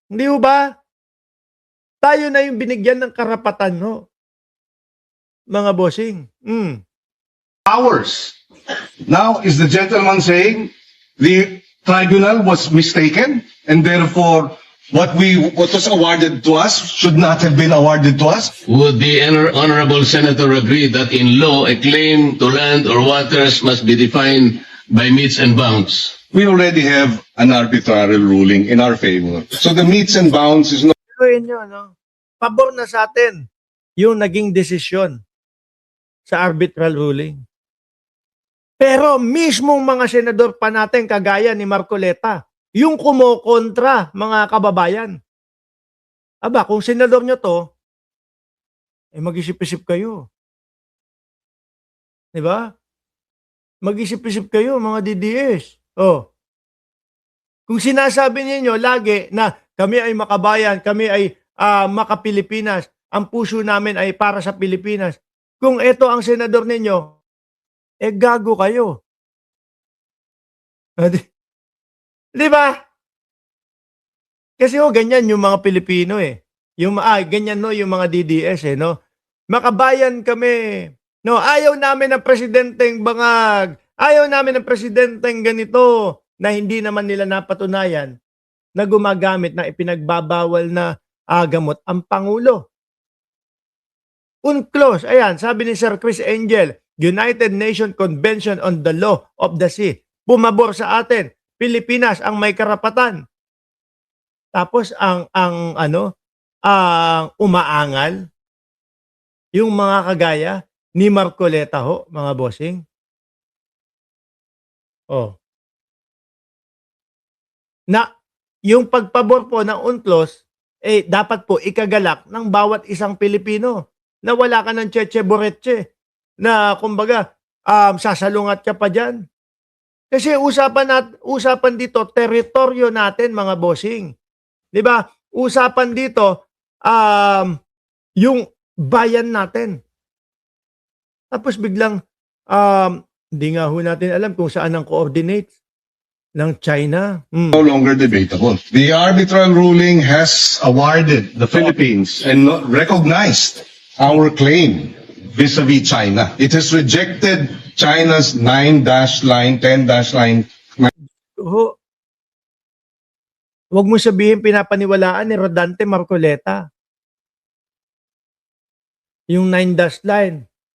Hindi ho ba? Tayo na yung binigyan ng karapatan ho, mga bossing. Hours. Now, is the gentleman saying the tribunal was mistaken and therefore what was awarded to us should not have been awarded to us? Would the honorable senator agree that in law a claim to land or waters must be defined by metes and bounds? We already have an arbitrary ruling in our favor. So the metes and bounds is not Gawin nyo, no? Pabor na sa atin yung naging desisyon sa arbitral ruling. Pero mismong mga senador pa natin kagaya ni Marcoleta, yung kumokontra, mga kababayan. Aba, kung senador nyo to, mag-isip-isip kayo. Diba? Mag-isip-isip kayo, mga DDS. Kung sinasabi niyo lagi na kami ay makabayan, kami ay makapilipinas, ang puso namin ay para sa Pilipinas. Kung ito ang senador ninyo, gago kayo. Di ba? Kasi ganyan yung mga Pilipino ganyan yung mga DDS no. Makabayan kami. No, ayaw namin ng presidenteng bangag. Ayaw namin ng presidenteng ganito na hindi naman nila napatunayan na gumagamit na ipinagbabawal na gamot ang Pangulo. UNCLOS, ayan, sabi ni Sir Chris Angel, United Nations Convention on the Law of the Sea. Pumabor sa atin. Pilipinas ang may karapatan. Tapos ang umaangal yung mga kagaya ni Marcoleta ho, mga bossing. Na yung pagpabor po ng UNCLOS dapat po ikagalak ng bawat isang Pilipino na wala ka ng cheche boreche na kumbaga sasalungat ka pa dyan. Kasi usapan dito teritoryo natin, mga bossing. 'Di ba? Usapan dito yung bayan natin. Tapos biglang hindi nga ho natin alam kung saan ang coordinates ng China. no longer debatable. The arbitral ruling has awarded the Philippines and not recognized our claim vis-a-vis China. It has rejected China's 9-line, 10-line. Huwag mo sabihin pinapaniwalaan ni Rodante Marcoleta. Yung 9-line.